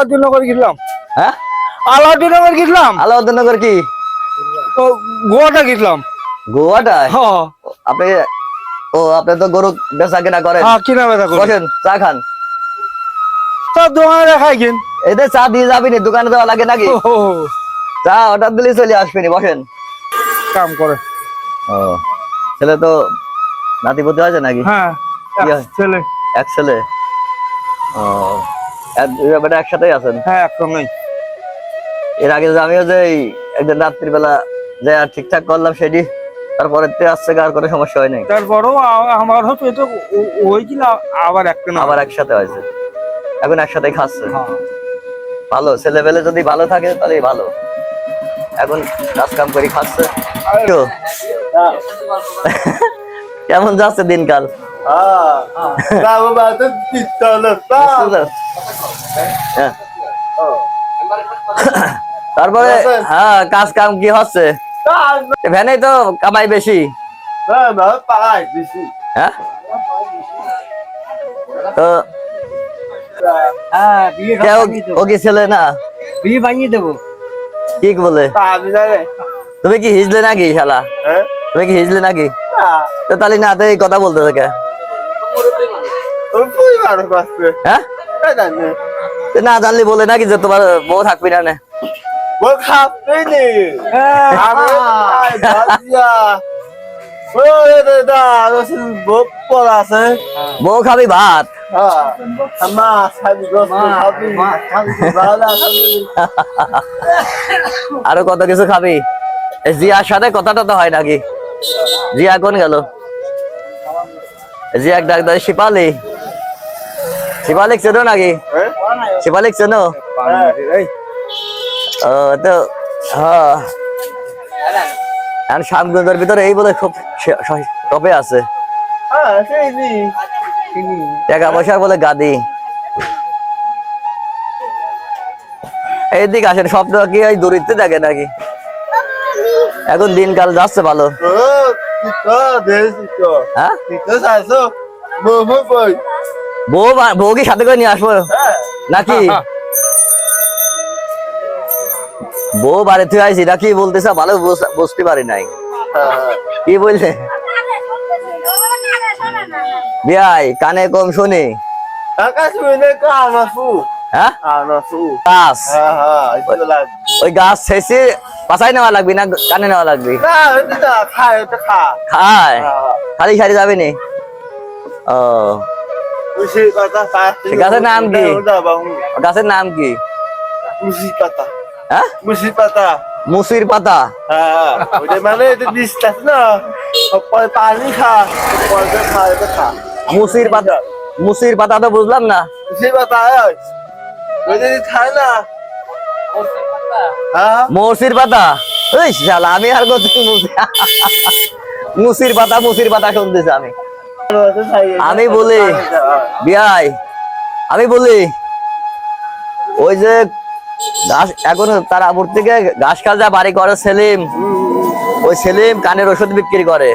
আলাউদ্দিননগর গেলাম। হ্যাঁ আলাউদ্দিননগর গেলাম। আলাউদ্দিননগর কি ও গোয়াটা গেলাম। গোয়াটা হ্যাঁ আপনি আপনি তো গরু বেচা কেনা করেন। হ্যাঁ কিনা বেচা করি। বসেন চা খান। তো দোকানে খাই কিন। এদের চা দিয়ে যাবি নি, দোকানে দেওয়া লাগে নাকি? চা অর্ডার দিলে চলে আসবেনি। বসেন। কাম করে। ও ছেলে তো নাতিপতি হয়েছে নাকি? হ্যাঁ কি হয়? ছেলে এক ছেলে। ও বেটা একসাথেই আছেন? হ্যাঁ একদমই। এর আগে যে আমিও যে একদিন রাত্রিবেলা যে ঠিকঠাক করলাম সেটি, তারপরে আসছে আর কোনো সমস্যা হয় নাই। তারপরও আমার হচ্ছে তো ওই কিনা আবার একটা না আবার একসাথে হয়েছে, এখন একসাথে খাচ্ছে। হ্যাঁ। ভালো, ছেলে পেলে যদি ভালো থাকে তাহলে ভালো। এখন কাজ কাম করে খাচ্ছে। তো কেমন যাচ্ছে দিনকাল? হ্যাঁ। তারপরে হ্যাঁ কাজ কাম কি হচ্ছে? ভ্যানে তো কামাই বেশি। হ্যাঁ তো ও কি ছেলে না? বিয়ে ভাঙিয়ে দেবো। কি বলে? তুমি কি হিজলে নাকি শালা? তুমি কি হিজলে নাকি? তো তাহলে না তো এই কথা বলতে থাকে। হ্যাঁ না জানলি বলে নাকি যে তোমার বউ থাকবি না? বউ খাবি ভাত? আরো কত কিছু খাবি? জিয়ার সাথে কথা টথা হয় নাকি? জিয়া কোন গেল? জিয়া ডাক দেয় শিপালি। শিপালিক চেনো নাকি? শিপালিক চেনো? ও তো হ্যাঁ শ্যামগঞ্জের ভিতরে এই বলে খুব টপে আছে, টাকা পয়সা বলে গাদি। এইদিকে আসেন, স্বপ্ন কি ওই দূরিতে দেখে নাকি? এখন দিনকাল যাচ্ছে ভালো। হ্যাঁ বউ কি সাথে করে নিয়ে আসবো নাকি? বউ বাড়িতে আইসি নাকি বলতেছে, ভালো বুঝতে পারি নাই। কি বললে? বিয়াই কানে কম শুনি। ওই গাছ শেষে পাশাই নেওয়া লাগবে না কানে নেওয়া লাগবে? খায় খালি সারি যাবে নি? ও গাছের নাম কি? গাছের নাম কি? মুসির পাতা। মুসির পাতা, মুসির পাতা তো বুঝলাম না। মসির পাতা? ওই শালা আমি আর কত মুসির পাতা মুসির পাতা শুনতেছি আমি। আমি বলি বিয়াই, আমি বলি ওই যে ঘাস এখন তারাপুর থেকে ঘাস খাজা বাড়ি করে সেলিম, ওই সেলিম কানের ওষুধ বিক্রি করে।